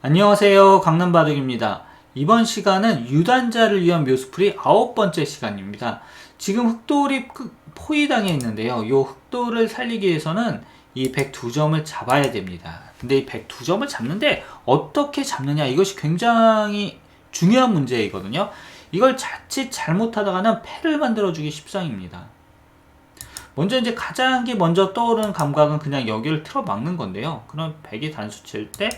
안녕하세요. 강남바둑입니다. 이번 시간은 유단자를 위한 묘수풀이 9번째 시간입니다. 지금 흑돌이 포위당해 있는데요. 이 흑돌을 살리기 위해서는 이 102점을 잡아야 됩니다. 근데 이 102점을 잡는데 어떻게 잡느냐, 이것이 굉장히 중요한 문제이거든요. 이걸 자칫 잘못하다가는 패를 만들어주기 십상입니다. 먼저 이제 가장 먼저 떠오르는 감각은 그냥 여기를 틀어 막는 건데요. 그럼 100이 단수 칠 때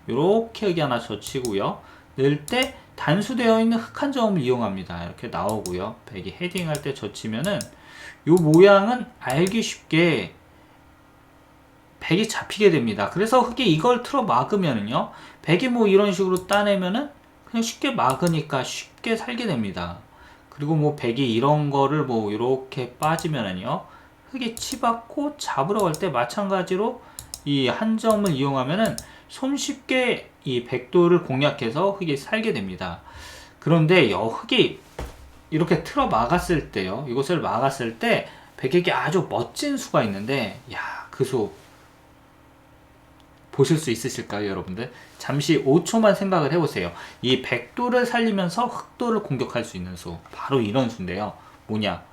이렇게 여기 하나 젖히고요. 넣을 때 단수되어 있는 흑한 점을 이용합니다. 이렇게 나오고요. 100이 헤딩할 때 젖히면은 이 모양은 알기 쉽게 100이 잡히게 됩니다. 그래서 흑이 이걸 틀어 막으면은요, 100이 뭐 이런 식으로 따내면은 그냥 쉽게 막으니까 쉽게 살게 됩니다. 그리고 뭐 100이 이런 거를 뭐 이렇게 빠지면은요, 흑이 치받고 잡으러 갈 때 마찬가지로 이 한 점을 이용하면은 손쉽게 이 백도를 공략해서 흑이 살게 됩니다. 그런데 흑이 이렇게 틀어 막았을 때요, 이것을 막았을 때 백에게 아주 멋진 수가 있는데, 그 수 보실 수 있으실까요, 여러분들? 잠시 5초만 생각을 해보세요. 이 백도를 살리면서 흑도를 공격할 수 있는 수, 바로 이런 수인데요. 뭐냐?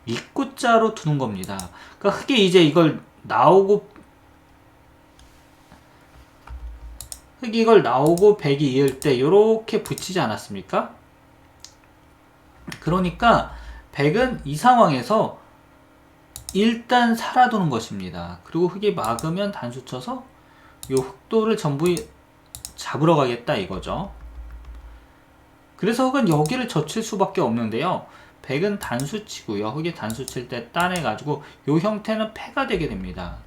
입구자로 두는 겁니다. 그러니까 흑이 이제 이걸 나오고 백이 이을 때 이렇게 붙이지 않았습니까? 그러니까 백은 이 상황에서 일단 살아두는 것입니다. 그리고 흑이 막으면 단수 쳐서 이 흑도를 전부 잡으러 가겠다 이거죠. 그래서 흑은 여기를 젖힐 수밖에 없는데요. 백은 단수 치고요. 흑이 단수 칠 때 따내가지고 이 형태는 패가 되게 됩니다.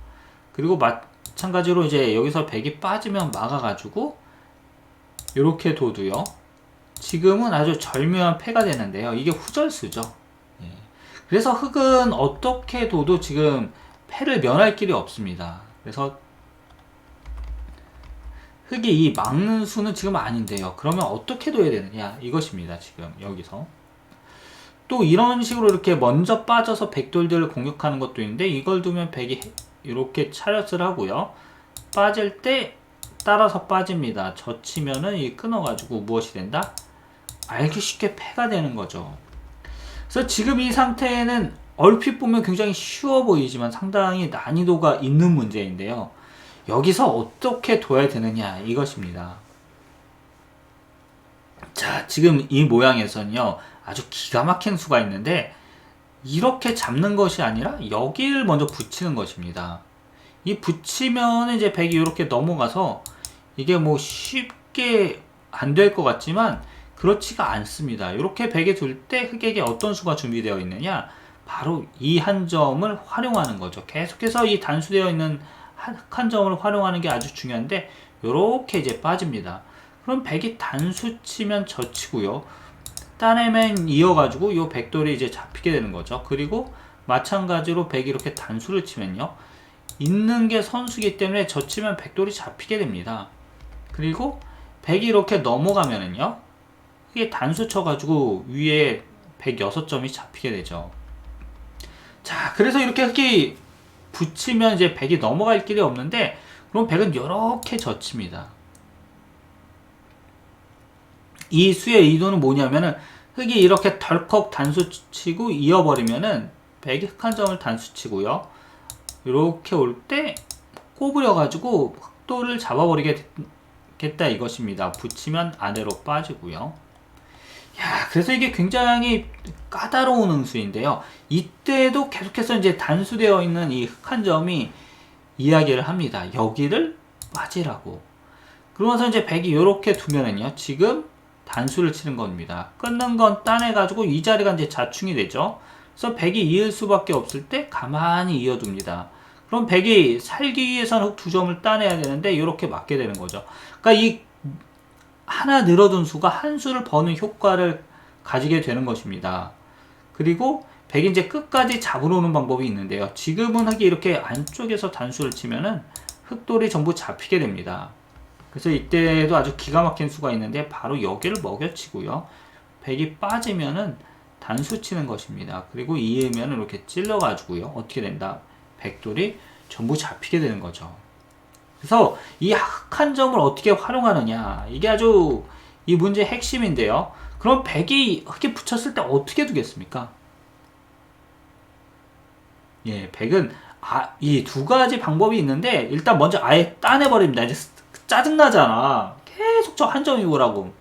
그리고 마찬가지로 이제 여기서 백이 빠지면 막아가지고 이렇게 둬도요, 지금은 아주 절묘한 패가 되는데요. 이게 후절수죠. 그래서 흑은 어떻게 둬도 지금 패를 면할 길이 없습니다. 그래서 흑이 이 막는 수는 지금 아닌데요. 그러면 어떻게 둬야 되느냐, 이것입니다. 지금 여기서 또 이런 식으로 이렇게 먼저 빠져서 백돌들을 공격하는 것도 있는데, 이걸 두면 백이 이렇게 차렷을 하고요, 빠질 때 따라서 빠집니다. 젖히면은 이 끊어가지고 무엇이 된다? 알기 쉽게 패가 되는 거죠. 그래서 지금 이 상태는 얼핏 보면 굉장히 쉬워 보이지만 상당히 난이도가 있는 문제인데요. 여기서 어떻게 둬야 되느냐, 이것입니다. 자, 지금 이 모양에서는요, 아주 기가 막힌 수가 있는데, 이렇게 잡는 것이 아니라 여기를 먼저 붙이는 것입니다. 이 붙이면 이제 백이 이렇게 넘어가서 이게 뭐 쉽게 안 될 것 같지만 그렇지가 않습니다. 이렇게 백에 둘 때 흑에게 어떤 수가 준비되어 있느냐, 바로 이 한 점을 활용하는 거죠. 계속해서 이 단수되어 있는 한 점을 활용하는 게 아주 중요한데, 이렇게 이제 빠집니다. 그럼 백이 단수 치면 젖히고요, 따내면 이어가지고 이 백돌이 이제 잡히게 되는 거죠. 그리고 마찬가지로 백이 이렇게 단수를 치면요, 있는 게 선수기 때문에 젖히면 백돌이 잡히게 됩니다. 그리고 백이 이렇게 넘어가면은요, 이게 단수 쳐가지고 위에 106점이 잡히게 되죠. 자, 그래서 이렇게 흑이 붙이면 이제 백이 넘어갈 길이 없는데, 그럼 백은 이렇게 젖힙니다. 이 수의 의도는 뭐냐면은, 흑이 이렇게 덜컥 단수 치고 이어버리면은 백이 흑 한 점을 단수 치고요, 이렇게 올 때 꼬부려 가지고 흑도를 잡아버리겠다 이것입니다. 붙이면 아래로 빠지고요. 그래서 이게 굉장히 까다로운 응수인데요. 이때도 계속해서 이제 단수되어 있는 이 흑 한 점이 이야기를 합니다. 여기를 빠지라고. 그러면서 이제 백이 이렇게 두면은요, 지금 단수를 치는 겁니다. 끊는 건 따내가지고 이 자리가 이제 자충이 되죠. 그래서 백이 이을 수밖에 없을 때 가만히 이어둡니다. 그럼 백이 살기 위해서는 흑 두 점을 따내야 되는데 이렇게 맞게 되는 거죠. 그러니까 이 하나 늘어둔 수가 한 수를 버는 효과를 가지게 되는 것입니다. 그리고 백이 이제 끝까지 잡으러 오는 방법이 있는데요. 지금은 흑이 이렇게 안쪽에서 단수를 치면은 흑돌이 전부 잡히게 됩니다. 그래서 이때도 아주 기가 막힌 수가 있는데, 바로 여기를 먹여치고요, 백이 빠지면은 단수 치는 것입니다. 그리고 이으면 이렇게 찔러 가지고요, 어떻게 된다? 백돌이 전부 잡히게 되는 거죠. 그래서 이 흑한 점을 어떻게 활용하느냐, 이게 아주 이 문제의 핵심인데요. 그럼 백이 흑에 붙였을 때 어떻게 두겠습니까? 예, 백은 이 두 가지 방법이 있는데 일단 먼저 아예 따내버립니다. 이제 짜증나잖아. 계속 저 한 점이 오라고.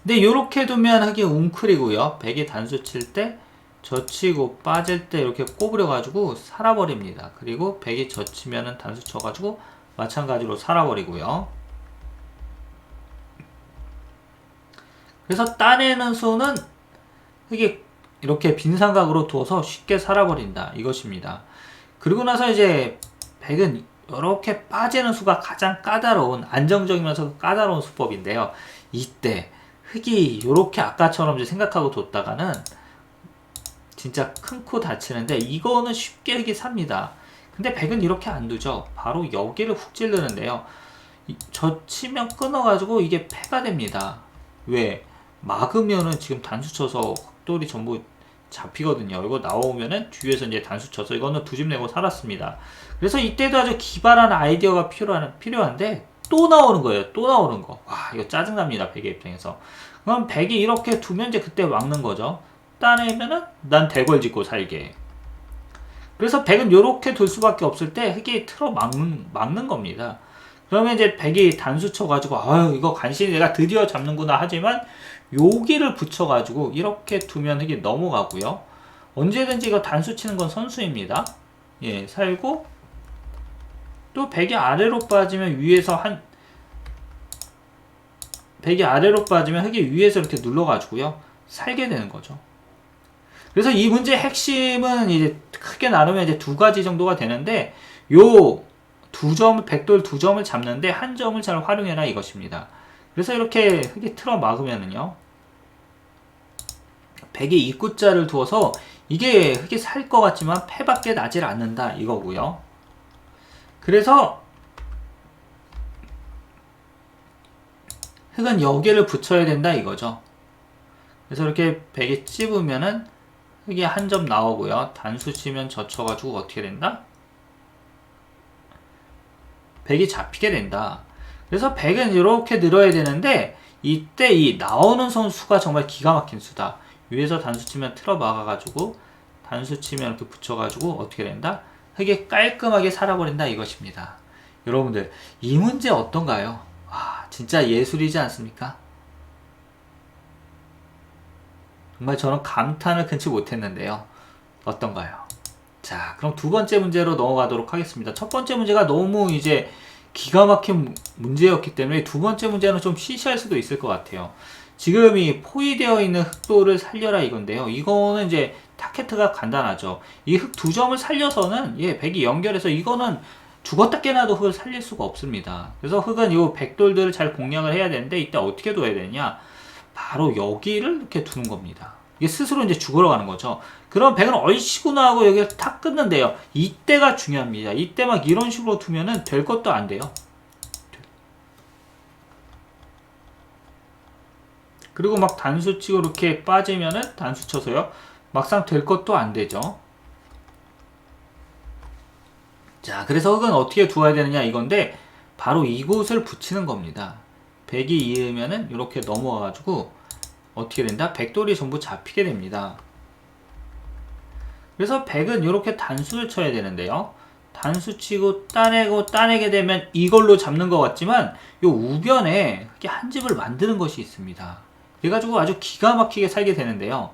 근데 요렇게 두면 흑이 웅크리고요. 백이 단수 칠 때 젖히고 빠질 때 이렇게 꼬부려 가지고 살아버립니다. 그리고 백이 젖히면은 단수 쳐가지고 마찬가지로 살아버리고요. 그래서 따내는 수는 흑이 이렇게 빈 삼각으로 두어서 쉽게 살아버린다 이것입니다. 그리고 나서 이제 백은 이렇게 빠지는 수가 가장 까다로운, 안정적이면서 까다로운 수법인데요. 이때 흑이 이렇게 아까처럼 이제 생각하고 뒀다가는 진짜 큰 코 다치는데, 이거는 쉽게 흑이 삽니다. 근데 백은 이렇게 안 두죠. 바로 여기를 훅 찌르는데요. 젖히면 끊어가지고 이게 패가 됩니다. 왜? 막으면은 지금 단수 쳐서 흑돌이 전부 잡히거든요. 이거 나오면은 뒤에서 이제 단수 쳐서 이거는 두 집 내고 살았습니다. 그래서 이때도 아주 기발한 아이디어가 필요한데 또 나오는 거예요. 또 나오는 거. 와, 이거 짜증납니다. 백의 입장에서. 그럼 백이 이렇게 두면 이제 그때 막는 거죠. 따내면은 난 대궐 짓고 살게. 그래서 백은 이렇게 둘 수밖에 없을 때 흑이 틀어 막는 겁니다. 그러면 이제 백이 단수 쳐가지고 아유 이거 간신히 내가 드디어 잡는구나 하지만 여기를 붙여가지고 이렇게 두면 흑이 넘어가고요. 언제든지 이거 단수 치는 건 선수입니다. 예, 살고 또 백이 아래로 빠지면 위에서 백이 아래로 빠지면 흑이 위에서 이렇게 눌러가지고요. 살게 되는 거죠. 그래서 이 문제의 핵심은 이제 크게 나누면 이제 두 가지 정도가 되는데, 요 두 점, 백돌 두 점을 잡는데 한 점을 잘 활용해라 이것입니다. 그래서 이렇게 흑이 틀어 막으면은요, 백이 입구자를 두어서 이게 흑이 살 것 같지만 패밖에 나질 않는다 이거고요. 그래서 흑은 여기를 붙여야 된다 이거죠. 그래서 이렇게 백이 찝으면은 흑이 한 점 나오고요. 단수 치면 젖혀가지고 어떻게 된다? 백이 잡히게 된다. 그래서 백은 이렇게 늘어야 되는데 이때 이 나오는 선수가 정말 기가 막힌 수다. 위에서 단수 치면 틀어 막아가지고 단수 치면 이렇게 붙여가지고 어떻게 된다? 흑이 깔끔하게 살아버린다 이것입니다. 여러분들 이 문제 어떤가요? 와, 진짜 예술이지 않습니까? 정말 저는 감탄을 금치 못했는데요. 어떤가요? 자, 그럼 두 번째 문제로 넘어가도록 하겠습니다. 첫 번째 문제가 너무 이제 기가 막힌 문제였기 때문에 두 번째 문제는 좀 시시할 수도 있을 것 같아요. 지금 이 포위되어 있는 흑돌을 살려라 이건데요. 이거는 이제 타켓트가 간단하죠. 이 흑 두 점을 살려서는 백이 연결해서 이거는 죽었다 깨나도 흑을 살릴 수가 없습니다. 그래서 흑은 이 백돌들을 잘 공략을 해야 되는데 이때 어떻게 둬야 되냐? 바로 여기를 이렇게 두는 겁니다. 이게 스스로 이제 죽으러 가는 거죠. 그럼 백은 얼씨구나 하고 여기를 탁 끊는데요. 이때가 중요합니다. 이때 막 이런 식으로 두면은 될 것도 안 돼요. 그리고 막 단수 치고 이렇게 빠지면은 단수 쳐서요. 막상 될 것도 안 되죠. 자, 그래서 흑은 어떻게 두어야 되느냐 이건데 바로 이곳을 붙이는 겁니다. 백이 이으면은 이렇게 넘어와가지고 어떻게 된다? 백돌이 전부 잡히게 됩니다. 그래서 백은 이렇게 단수를 쳐야 되는데요. 단수 치고 따내게 되면 이걸로 잡는 것 같지만 요 우변에 한 집을 만드는 것이 있습니다. 그래가지고 아주 기가 막히게 살게 되는데요.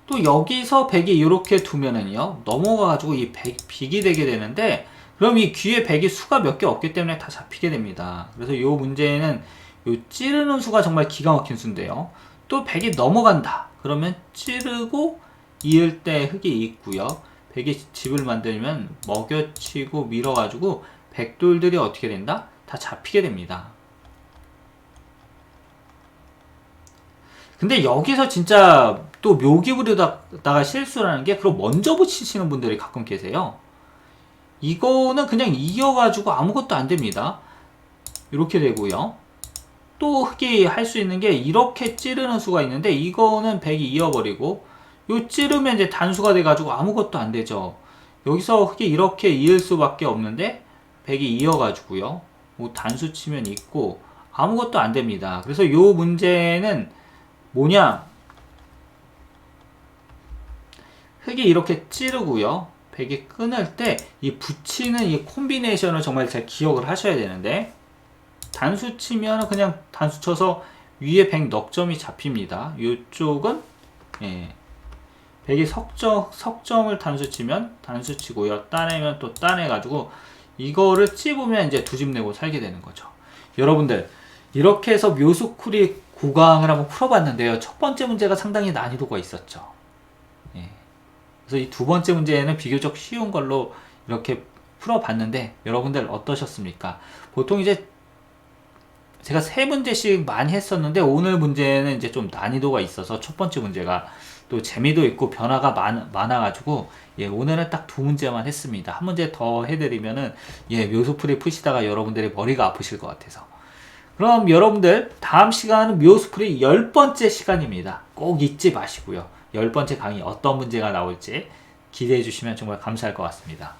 또 여기서 백이 이렇게 두면은요 넘어가가지고 이 빅이 되게 되는데, 그럼 이 귀에 백이 수가 몇 개 없기 때문에 다 잡히게 됩니다. 그래서 이 문제는 요 찌르는 수가 정말 기가 막힌 수인데요. 또 백이 넘어간다 그러면 찌르고 이을 때 흑이 있고요. 백이 집을 만들면 먹여치고 밀어가지고 백돌들이 어떻게 된다? 다 잡히게 됩니다. 근데 여기서 진짜 또 묘기 부리다가 실수라는 게, 그럼 먼저 붙이시는 분들이 가끔 계세요. 이거는 그냥 이어가지고 아무것도 안 됩니다. 이렇게 되고요. 또 흑이 할 수 있는 게 이렇게 찌르는 수가 있는데 이거는 백이 이어버리고 요 찌르면 이제 단수가 돼가지고 아무것도 안 되죠. 여기서 흙이 이렇게 이을 수밖에 없는데 100이 이어가지고요. 뭐 단수 치면 있고 아무것도 안 됩니다. 그래서 요 문제는 뭐냐? 흙이 이렇게 찌르고요. 100이 끊을 때 이 붙이는 이 콤비네이션을 정말 잘 기억을 하셔야 되는데, 단수 치면 그냥 단수 쳐서 위에 100 넉점이 잡힙니다. 이쪽은 100이 석점을 단수 치면 단수 치고요. 따내면 또 따내가지고 이거를 찝으면 이제 두 집 내고 살게 되는 거죠. 여러분들, 이렇게 해서 묘수풀이 구강을 한번 풀어봤는데요. 첫 번째 문제가 상당히 난이도가 있었죠. 그래서 이 두 번째 문제는 비교적 쉬운 걸로 이렇게 풀어봤는데 여러분들 어떠셨습니까? 보통 이제 제가 세 문제씩 많이 했었는데 오늘 문제는 이제 좀 난이도가 있어서 첫 번째 문제가 또 재미도 있고 변화가 많아가지고 오늘은 딱 두 문제만 했습니다. 한 문제 더 해드리면은 묘수풀이 푸시다가 여러분들의 머리가 아프실 것 같아서. 그럼 여러분들 다음 시간은 묘수풀이 10번째 시간입니다. 꼭 잊지 마시고요. 10번째 강의 어떤 문제가 나올지 기대해 주시면 정말 감사할 것 같습니다.